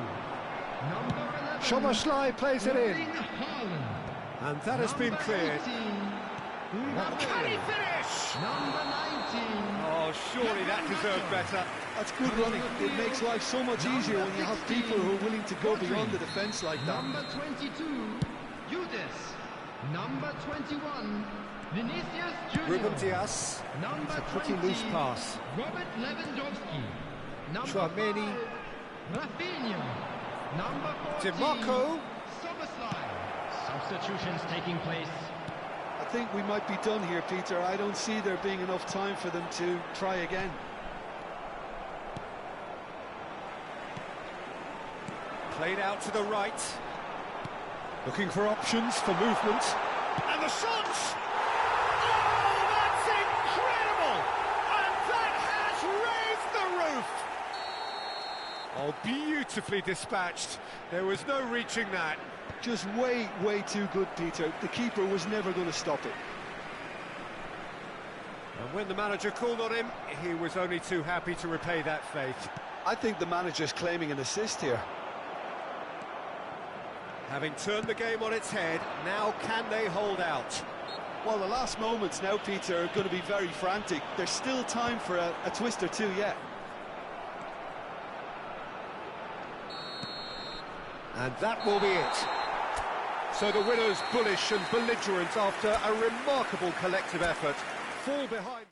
Number 11, Szoboszlai plays it in. Huan. And that has been cleared. 18, Can he finish? Number 19. Oh, surely that deserved better. That's good running. It makes life so much easier when you have people who are willing to go beyond the defence like that. Number 22, Judas. Number 21, Vinicius Junior. Ruben Dias. Number It's a pretty 20, loose pass. Robert Lewandowski. Number Chouameni. 5, Rafinha. Number 14, DiMarco. Szoboszlai. Substitutions taking place. I think we might be done here, Peter. I don't see there being enough time for them to try again. Played out to the right. Looking for options for movement. And the shot! Oh, that's incredible! And that has raised the roof! Oh, beautifully dispatched. There was no reaching that. Just way too good, Peter. The keeper was never going to stop it. When the manager called on him, he was only too happy to repay that faith. I think the manager's claiming an assist here. Having turned the game on its head, now can they hold out? Well, the last moments now, Peter, are going to be very frantic. There's still time for a twist or two yet. And that will be it. So the winners, bullish and belligerent after a remarkable collective effort, fall behind.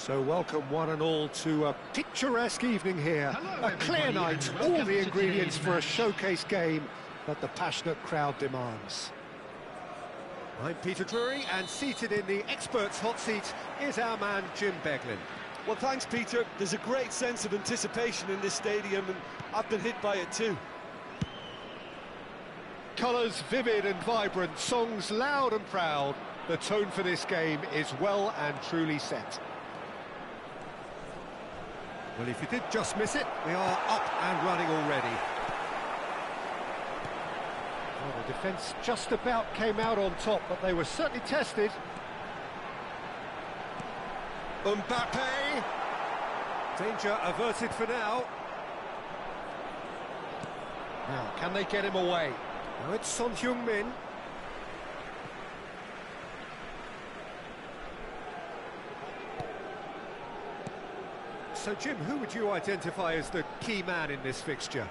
So welcome one and all to a picturesque evening here. Hello, A clear everybody, night, and all welcome the to ingredients today's for a match. showcase game that the passionate crowd demands. I'm Peter Drury, and seated in the experts' hot seat is our man Jim Beglin. Well, thanks, Peter. There's a great sense of anticipation in this stadium, and I've been hit by it too. Colours vivid and vibrant, songs loud and proud. The tone for this game is well and truly set. Well, if you did just miss it, we are up and running already. Well, the defence just about came out on top, but they were certainly tested. Mbappe! Danger averted for now. Now, can they get him away? Now it's Son Heung-min. So, Jim, who would you identify as the key man in this fixture?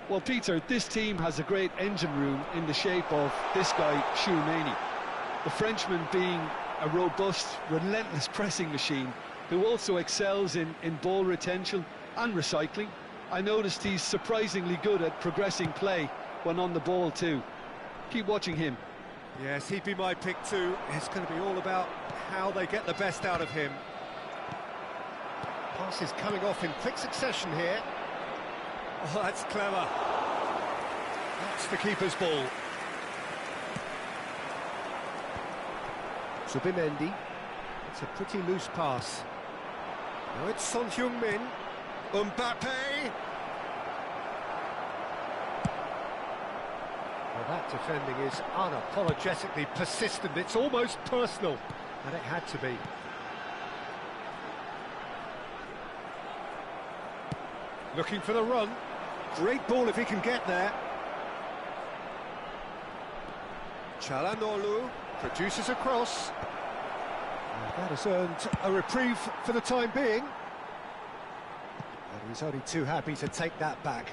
Well, Peter, this team has a great engine room in the shape of this guy, Tchouaméni. The Frenchman being a robust, relentless pressing machine who also excels in ball retention and recycling. I noticed he's surprisingly good at progressing play when on the ball too. Keep watching him. Yes, he'd be my pick too. It's going to be all about how they get the best out of him. Passes coming off in quick succession here. Oh, that's clever. That's the keeper's ball. Zubimendi. It's a pretty loose pass. Now it's Son Heung-min. Mbappe! Well, that defending is unapologetically persistent. It's almost personal, and it had to be. Looking for the run. Great ball if he can get there. Çalhanoğlu Produces a cross. That has earned a reprieve for the time being. But he's only too happy to take that back.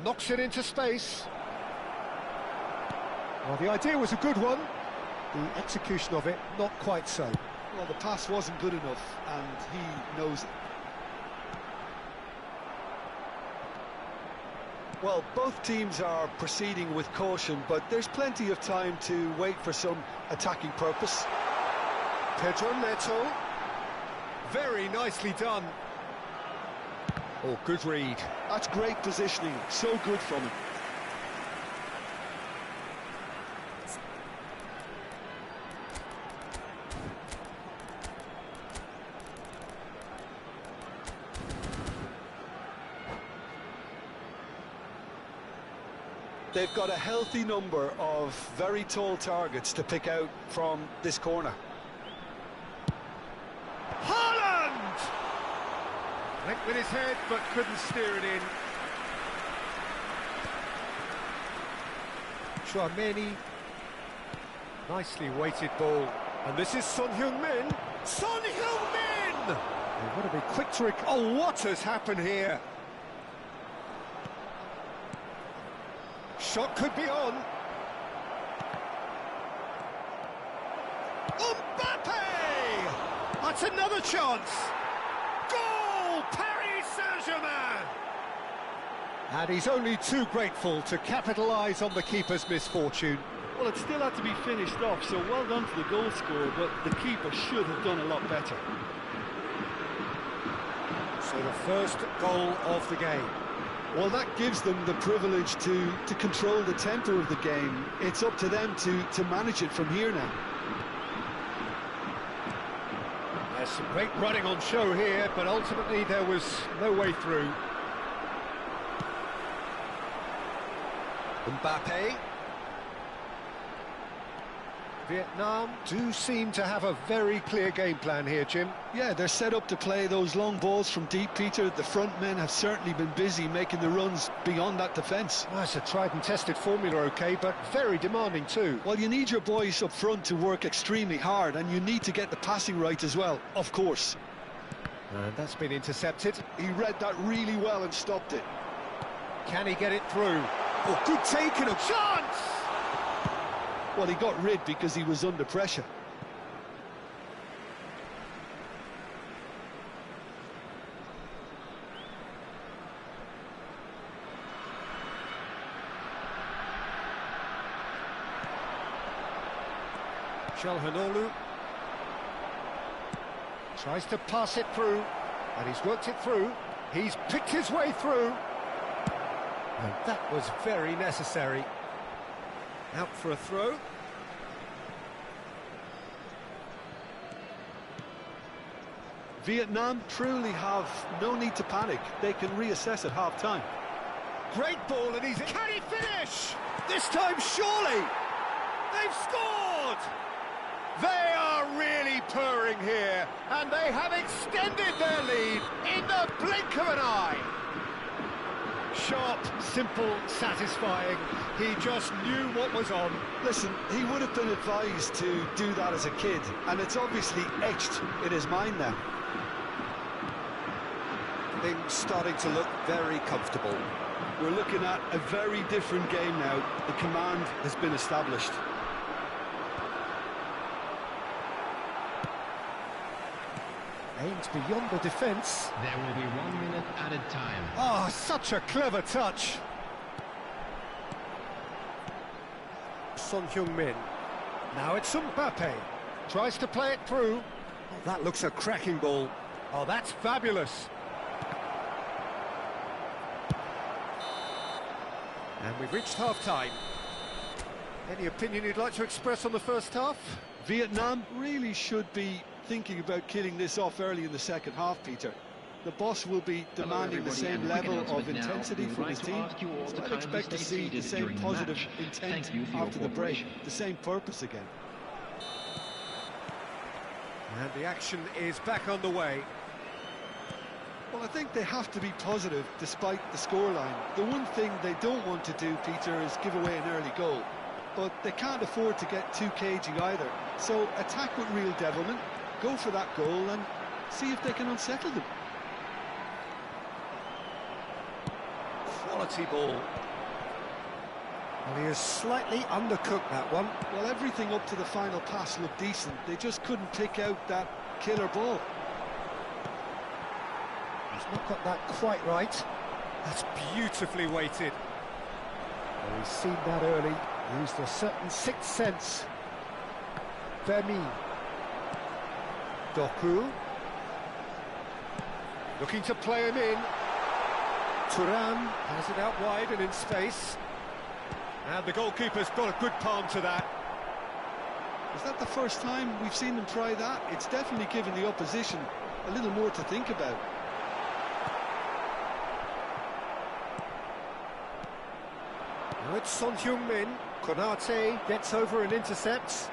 Knocks it into space. Well, the idea was a good one. The execution of it, not quite so. Well, the pass wasn't good enough, and he knows it. Well, both teams are proceeding with caution, but there's plenty of time to wait for some attacking purpose. Pedro Neto. Very nicely done. Oh, good read. That's great positioning, so good from him. They've got a healthy number of very tall targets to pick out from this corner. Haaland! Went with his head, but couldn't steer it in. Chouameni. Nicely weighted ball. And this is Son Heung-min. Son Heung-min! They've got to be quick to... Oh, what has happened here? Shot could be on. Mbappe! That's another chance. Goal! Paris Saint-Germain! And he's only too grateful to capitalise on the keeper's misfortune. Well, it still had to be finished off, so well done to the goal scorer, but the keeper should have done a lot better. So the first goal of the game. Well, that gives them the privilege to control the tempo of the game. It's up to them to manage it from here now. There's some great running on show here, but ultimately there was no way through. Mbappe. Vietnam do seem to have a very clear game plan here, Jim. Yeah, they're set up to play those long balls from deep, Peter. The front men have certainly been busy making the runs beyond that defence. Well, it's a tried and tested formula, OK, but very demanding too. Well, you need your boys up front to work extremely hard, and you need to get the passing right as well, of course. And that's been intercepted. He read that really well and stopped it. Can he get it through? Oh, good take and a chance! Well, he got rid because he was under pressure. Çalhanoğlu tries to pass it through, and he's worked it through. He's picked his way through. And that was very necessary. Out for a throw. Vietnam truly have no need to panic. They can reassess at half-time. Great ball, and he's... Can he finish? This time, surely! They've scored! They are really purring here, and they have extended their lead in the blink of an eye. Sharp, simple, satisfying. He just knew what was on. Listen, he would have been advised to do that as a kid, and it's obviously etched in his mind now. Things starting to look very comfortable. We're looking at a very different game now. The command has been established. Aims beyond the defence. There will be 1 minute added time. Oh, such a clever touch. Son Heung-min. Now it's Mbappe. Tries to play it through. Oh, that looks a cracking ball. Oh, that's fabulous. And we've reached half-time. Any opinion you'd like to express on the first half? Vietnam really should be thinking about killing this off early in the second half, Peter. The boss will be demanding the same level of intensity from his team, so I'd expect to see the same positive intent after the break, the same purpose again. And the action is back on the way. Well, I think they have to be positive despite the scoreline. The one thing they don't want to do, Peter, is give away an early goal. But they can't afford to get too cagey either. So attack with real devilment, go for that goal and see if they can unsettle them. Quality ball. Well, he has slightly undercooked that one. Well, everything up to the final pass looked decent. They just couldn't pick out that killer ball. He's not got that quite right. That's beautifully weighted. Well, he's seen that early. Used a certain sixth sense. Vermi. Doku. Looking to play him in. Thuram has it out wide and in space. And the goalkeeper's got a good palm to that. Is that the first time we've seen them try that? It's definitely given the opposition a little more to think about. Now it's Son Heung-min. Konate gets over and intercepts.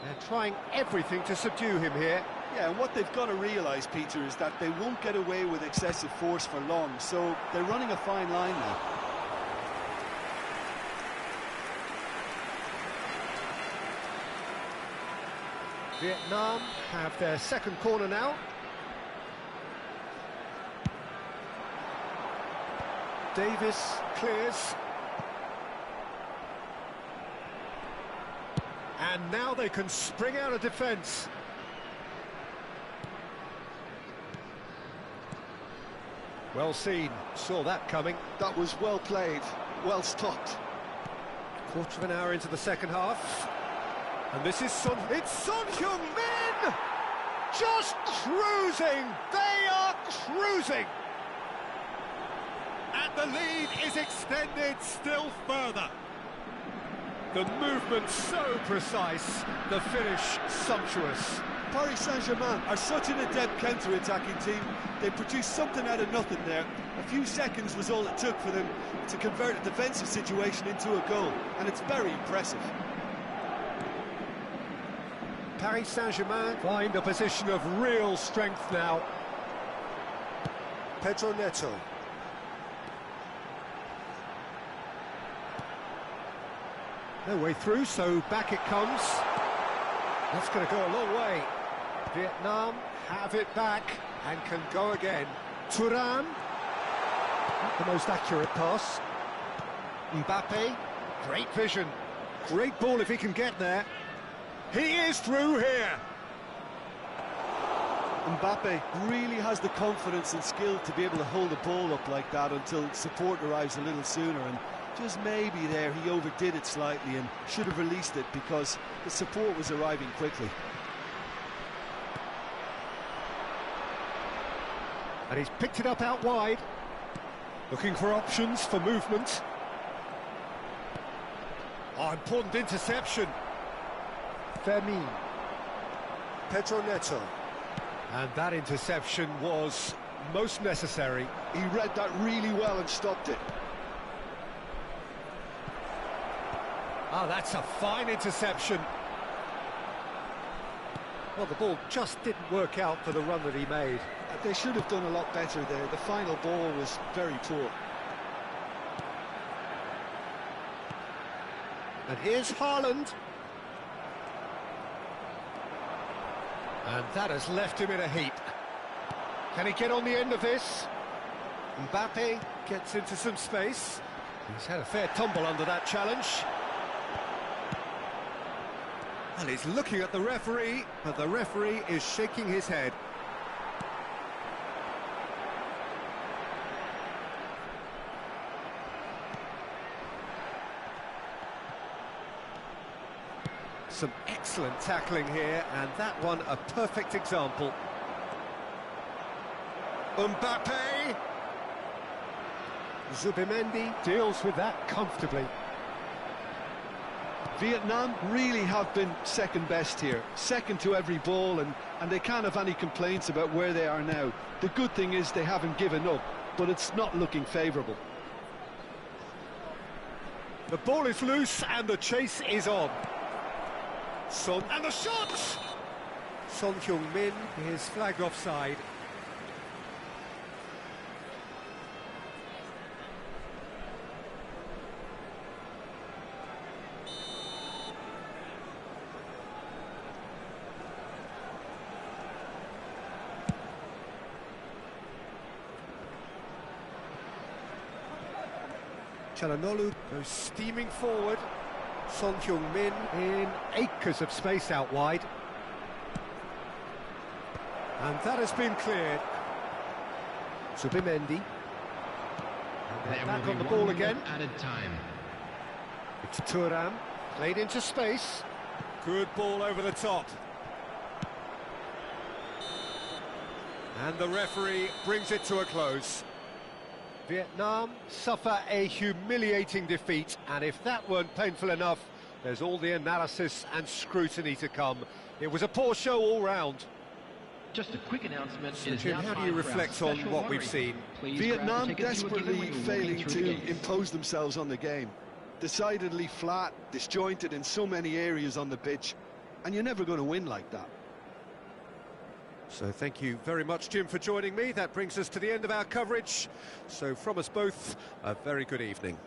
They're trying everything to subdue him here. Yeah, and what they've got to realise, Peter, is that they won't get away with excessive force for long, so they're running a fine line now. Vietnam have their second corner now. Davis clears. And now they can spring out of defence. Well seen, saw that coming. That was well played, well stopped. Quarter of an hour into the second half. And this is it's Son Heung-min! Just cruising! They are cruising! And the lead is extended still further. The movement so precise, the finish sumptuous. Paris Saint-Germain are such an adept counter-attacking team. They produced something out of nothing there. A few seconds was all it took for them to convert a defensive situation into a goal, and it's very impressive. Paris Saint-Germain find a position of real strength now. Pedro Neto. No way through, so back it comes. That's going to go a long way. Vietnam have it back and can go again. Thuram. Not the most accurate pass. Mbappe. Great vision. Great ball if he can get there. He is through here. Mbappe really has the confidence and skill to be able to hold the ball up like that until support arrives a little sooner, and just maybe there he overdid it slightly and should have released it because the support was arriving quickly. And he's picked it up out wide, looking for options for movement. Oh, important interception. Fermin. Pedro Neto. And that interception was most necessary. He read that really well and stopped it. Ah, that's a fine interception. Well, the ball just didn't work out for the run that he made. They should have done a lot better there. The final ball was very poor. And here's Haaland. And that has left him in a heap. Can he get on the end of this? Mbappe gets into some space. He's had a fair tumble under that challenge. And he's looking at the referee, but the referee is shaking his head. Some excellent tackling here, and that one a perfect example. Mbappe! Zubimendi deals with that comfortably. Vietnam really have been second best here, second to every ball, and they can't have any complaints about where they are now. The good thing is they haven't given up, but it's not looking favourable. The ball is loose and the chase is on. Son, and the shot! Son Heung-min is flagged offside. Çalhanoğlu goes steaming forward. Son Heung-min in acres of space out wide. And that has been cleared. Zubimendi. And back on the ball again. Added time. It's Thuram, played into space. Good ball over the top. And the referee brings it to a close. Vietnam suffer a humiliating defeat, and if that weren't painful enough, there's all the analysis and scrutiny to come. It was a poor show all round. Just a quick announcement. So, Jim, how do you reflect on what we've seen? Vietnam desperately failing to impose themselves on the game. Decidedly flat, disjointed in so many areas on the pitch, and you're never going to win like that. So thank you very much, Jim, for joining me. That brings us to the end of our coverage. So from us both, a very good evening.